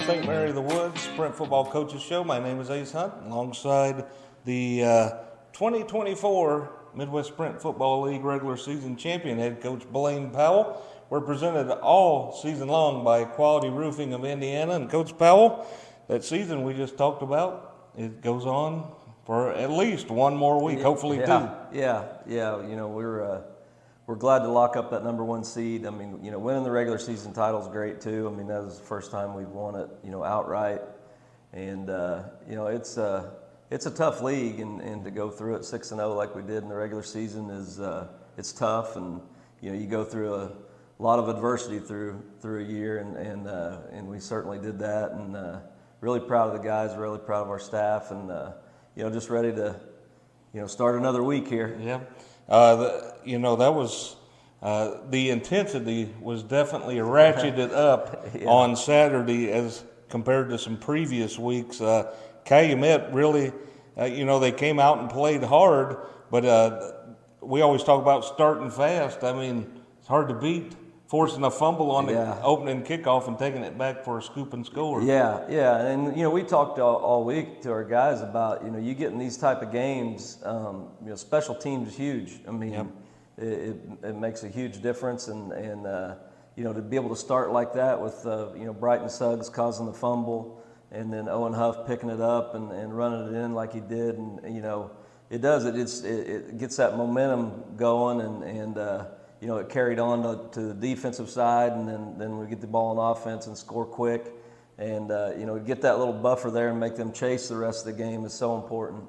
St. Mary of the Woods Sprint Football Coaches Show. My name is Ace Hunt, alongside the 2024 Midwest Sprint Football League regular season champion head coach Blaine Powell. We're presented all season long by Quality Roofing of Indiana. And Coach Powell, that season we just talked about, it goes on for at least one more week, hopefully two. Yeah. You know, we're glad to lock up that number one seed. I mean, you know, winning the regular season title is great too. I mean, that was the first time we've won it, you know, outright. And you know, it's a tough league, and to go through it 6-0 like we did in the regular season is it's tough. And you know, you go through a lot of adversity through a year, and we certainly did that. And really proud of the guys, really proud of our staff, and you know, just ready to, you know, start another week here. Yeah. You know, that was the intensity was definitely ratcheted up on Saturday as compared to some previous weeks. Calumet really, you know, they came out and played hard, but we always talk about starting fast. I mean, it's hard to beat forcing a fumble on the opening kickoff and taking it back for a scoop and score. Yeah, and you know, we talked all week to our guys about, you know, you get in these type of games, you know, special teams is huge. I mean, it makes a huge difference, and you know, to be able to start like that with you know, Brighton Suggs causing the fumble, and then Owen Huff picking it up and running it in like he did, and you know, it gets that momentum going, and you know, it carried on to the defensive side, and then we get the ball on offense and score quick, and you know, get that little buffer there and make them chase the rest of the game is so important.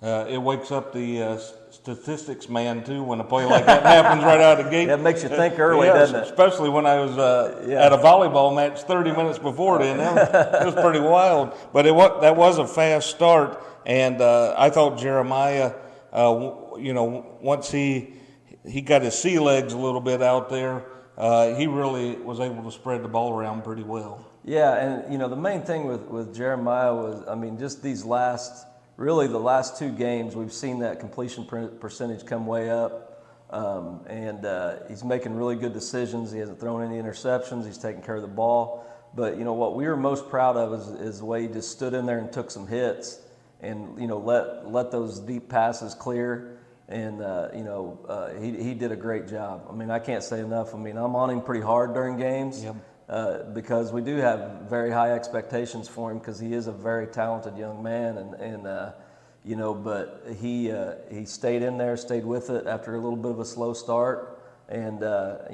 It wakes up the statistics man too when a play like that happens right out of the gate. It makes you think early, doesn't it? Especially when I was at a volleyball match 30 minutes before then. It was pretty wild. But that was a fast start, and I thought Jeremiah, you know, once he got his sea legs a little bit out there, he really was able to spread the ball around pretty well. Yeah, and you know, the main thing with Jeremiah was, I mean, just the last two games, we've seen that completion percentage come way up, and he's making really good decisions. He hasn't thrown any interceptions. He's taking care of the ball. But you know, what we were most proud of is the way he just stood in there and took some hits, and you know, let those deep passes clear. And you know, he did a great job. I mean, I can't say enough. I mean, I'm on him pretty hard during games, because we do have very high expectations for him, because he is a very talented young man, and you know, but he stayed in there, stayed with it after a little bit of a slow start, and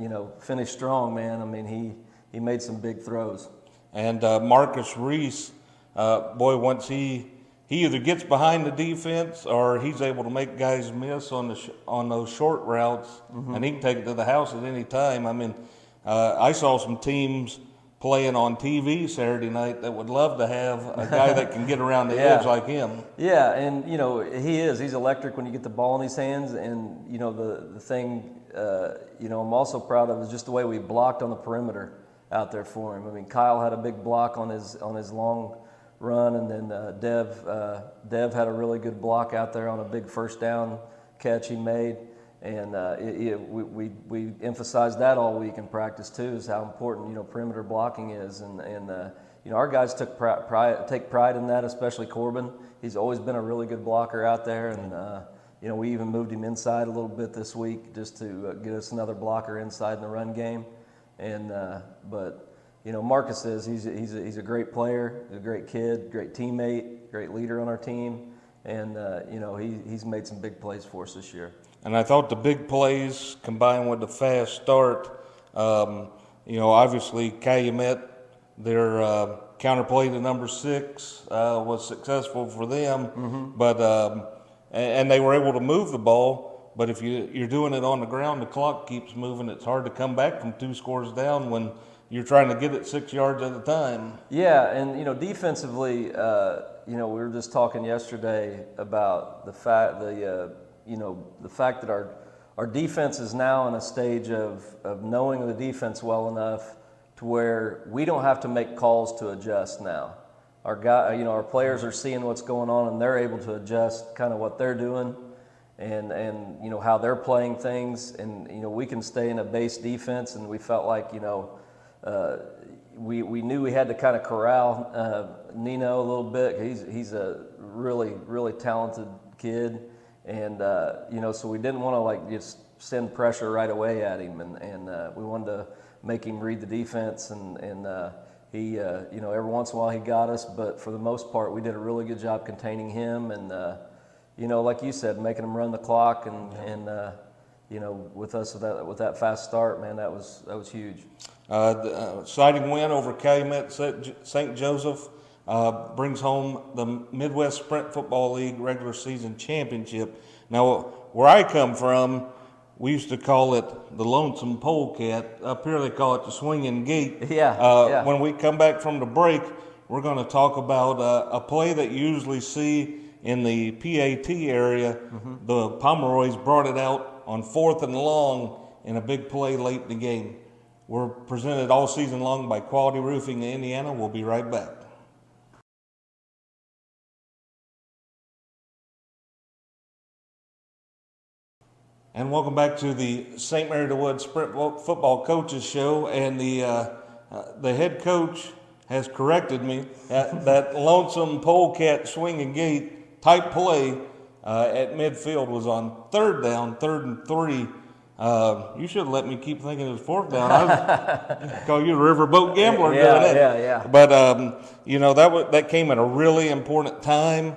you know, finished strong, man. I mean, he made some big throws. And Marcus Reese, boy, once he either gets behind the defense or he's able to make guys miss on those short routes, and he can take it to the house at any time. I mean, I saw some teams playing on TV Saturday night that would love to have a guy that can get around the edge like him. Yeah, and you know, he's electric when you get the ball in his hands. And you know, the thing you know, I'm also proud of is just the way we blocked on the perimeter out there for him. I mean, Kyle had a big block on his long run, and then Dev had a really good block out there on a big first down catch he made, and we emphasized that all week in practice too, is how important, you know, perimeter blocking is, and you know, our guys take pride in that, especially Corbin. He's always been a really good blocker out there, and you know, we even moved him inside a little bit this week just to get us another blocker inside in the run game, and but. You know, Marcus says he's a great player, he's a great kid, great teammate, great leader on our team, and you know, he's made some big plays for us this year. And I thought the big plays combined with the fast start, you know, obviously Calumet, their counterplay to number 6 was successful for them, but and they were able to move the ball. But if you're doing it on the ground, the clock keeps moving. It's hard to come back from 2 scores down when you're trying to get it 6 yards at a time. Yeah, and you know, defensively, you know, we were just talking yesterday about the fact that our defense is now in a stage of knowing the defense well enough to where we don't have to make calls to adjust now. Our players are seeing what's going on, and they're able to adjust kind of what they're doing, and you know, how they're playing things, and you know, we can stay in a base defense, and we felt like, you know, we knew we had to kind of corral Nino a little bit. He's a really talented kid, and so we didn't want to like just send pressure right away at him, and we wanted to make him read the defense, and he every once in a while he got us, but for the most part we did a really good job containing him, and like you said, making him run the clock, and with us with that fast start, man, that was huge. The exciting win over Calumet St. Joseph brings home the Midwest Sprint Football League regular season championship. Now, where I come from, we used to call it the Lonesome Polecat. Up here they call it the Swinging Gate. Yeah. When we come back from the break, we're going to talk about a play that you usually see in the PAT area. Mm-hmm. The Pomeroys brought it out on 4th and long in a big play late in the game. We're presented all season long by Quality Roofing in Indiana. We'll be right back. And welcome back to the St. Mary de Wood Sprint Football Coaches Show. And the head coach has corrected me. That Lonesome Polecat Swinging Gate type play at midfield was on 3rd down, 3rd and 3. You should let me keep thinking it was 4th down. I was call you a riverboat gambler doing it. Yeah. But that came at a really important time.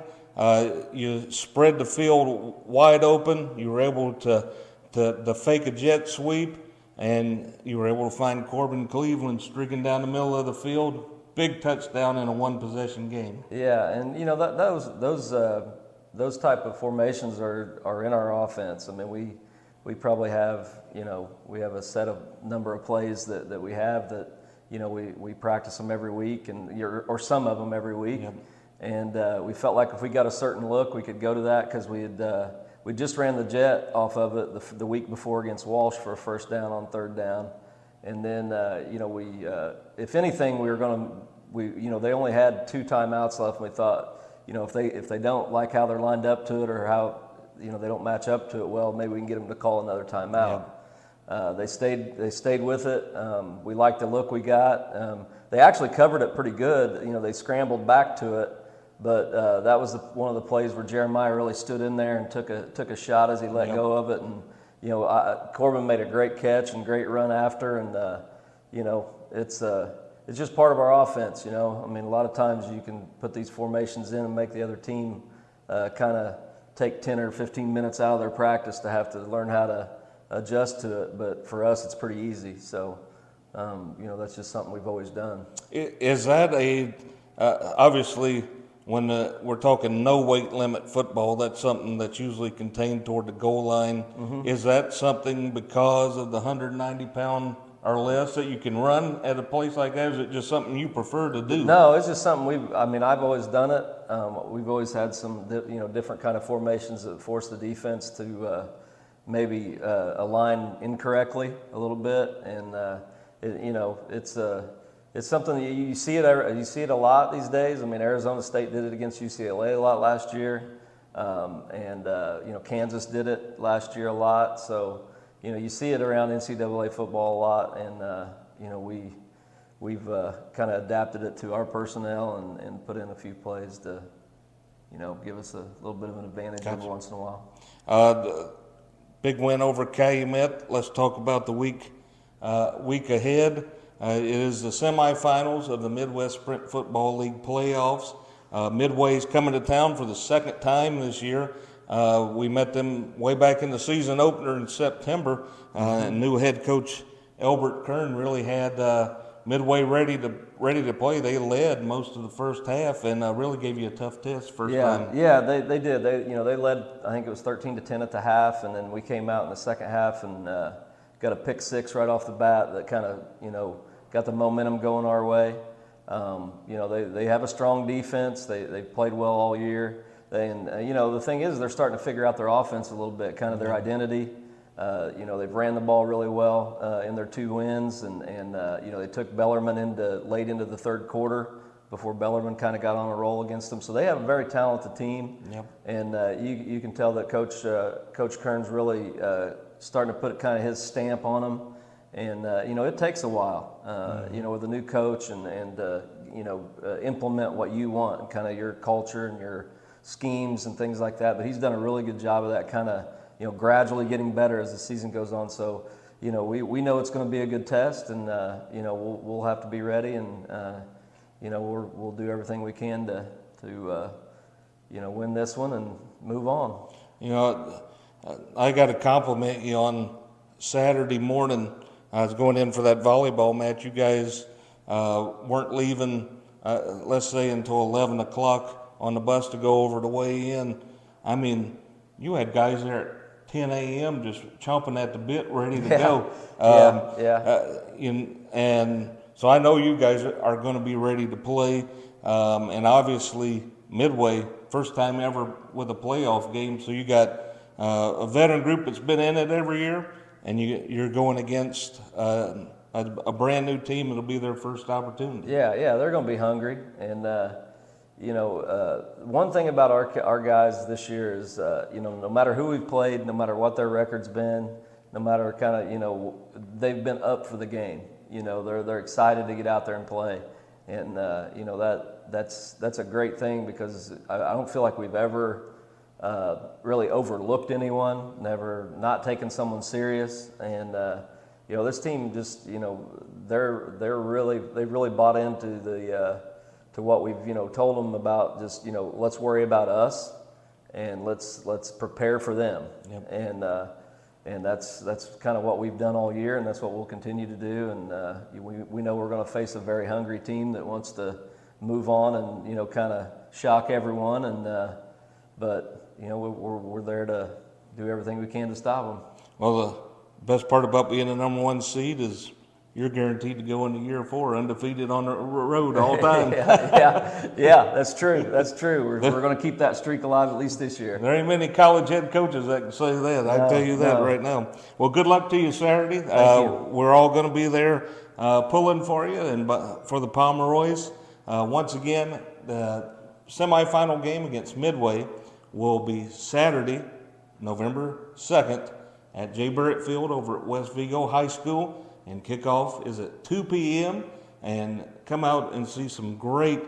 You spread the field wide open. You were able to fake a jet sweep, and you were able to find Corbin Cleveland streaking down the middle of the field. Big touchdown in a one-possession game. Yeah, and those type of formations are in our offense. I mean, we probably have, we have a set of number of plays that we have that, we practice them every week, or some of them every week. Yep. And we felt like if we got a certain look, we could go to that, because we just ran the jet off of it the week before against Walsh for a 1st down on 3rd down. And then, if anything, they only had 2 timeouts left, and we thought, if they don't like how they're lined up to it, or how, they don't match up to it well, maybe we can get them to call another timeout. Yeah. They stayed with it. We liked the look we got. They actually covered it pretty good. They scrambled back to it, but that was one of the plays where Jeremiah really stood in there and took a shot as he let go of it. And Corbin made a great catch and great run after, and it's just part of our offense. I mean, a lot of times you can put these formations in and make the other team kind of take 10 or 15 minutes out of their practice to have to learn how to adjust to it. But for us, it's pretty easy. So, that's just something we've always done. Is that obviously, when we're talking no weight limit football, that's something that's usually contained toward the goal line. Mm-hmm. Is that something because of the 190-pound or less that you can run at a place like that? Is it just something you prefer to do? No, it's just something I've always done it. We've always had some, different kind of formations that force the defense to maybe align incorrectly a little bit, and it's something that you see it a lot these days. I mean, Arizona State did it against UCLA a lot last year, and Kansas did it last year a lot. So you see it around NCAA football a lot, and we've kind of adapted it to our personnel and put in a few plays to give us a little bit of an advantage every once in a while. The big win over Calumet. Let's talk about the week ahead. It is the semifinals of the Midwest Sprint Football League playoffs. Midway's coming to town for the 2nd time this year. We met them way back in the season opener in September. And new head coach Albert Kern really had Midway ready to play. They led most of the first half and really gave you a tough test first time. Yeah, they did. They led, I think it was 13-10 at the half, and then we came out in the second half and got a pick 6 right off the bat that kind of got the momentum going our way. They have a strong defense. They played well all year. The thing is, they're starting to figure out their offense a little bit, kind of their identity. They've ran the ball really well in their 2 wins, and they took Bellarmine late into the 3rd quarter before Bellarmine kind of got on a roll against them. So they have a very talented team. Yep. And you can tell that Coach Kern's really starting to put kind of his stamp on them. And it takes a while, with a new coach and implement what you want, kind of your culture and your schemes and things like that. But he's done a really good job of that, kind of gradually getting better as the season goes on. So we know it's going to be a good test, and we'll have to be ready, and we'll do everything we can to win this one and move on. I got to compliment you on Saturday morning. I was going in for that volleyball match. You guys weren't leaving, let's say, until 11 o'clock on the bus to go over to weigh in. I mean, you had guys there at 10 a.m. just chomping at the bit, ready to go. And so I know you guys are going to be ready to play. And obviously, Midway, first time ever with a playoff game. So you got a veteran group that's been in it every year, and you're going against a brand new team. It'll be their first opportunity. Yeah, they're going to be hungry. And, one thing about our guys this year is, no matter who we've played, no matter what their record's been, no matter kind of, they've been up for the game. They're excited to get out there and play. And, that's a great thing, because I don't feel like we've ever really overlooked anyone, never not taken someone serious. And, this team just, they've really bought into to what we've, told them about. Just, let's worry about us, and let's prepare for them. Yep. And that's kind of what we've done all year, and that's what we'll continue to do. And we know we're going to face a very hungry team that wants to move on and kind of shock everyone. And but we're there to do everything we can to stop them. Well, the best part about being the number one seed is you're guaranteed to go into year 4 undefeated on the road all time. yeah, that's true. That's true. We're going to keep that streak alive at least this year. There ain't many college head coaches that can say that. I tell you that right now. Well, good luck to you Saturday. Thank you. We're all going to be there pulling for you and for the Pomeroys. Once again, the semifinal game against Midway will be Saturday, November 2nd at J. Barrett Field over at West Vigo High School. And kickoff is at 2 p.m. And come out and see some great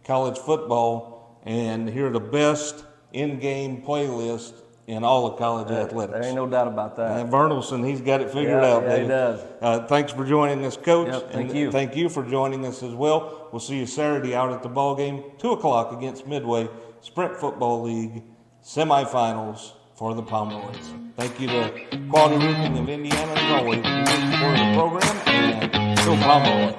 college football and hear the best in-game playlist in all of college athletics. There ain't no doubt about that. And Vernelson, he's got it figured out. Yeah, he does. Thanks for joining us, Coach. Yep, thank you. Thank you for joining us as well. We'll see you Saturday out at the ball game, 2 o'clock against Midway, Sprint Football League, semifinals for the Pomeroys. Thank you to Quality Roofing of Indiana, as always, for the program, and go Pomeroy.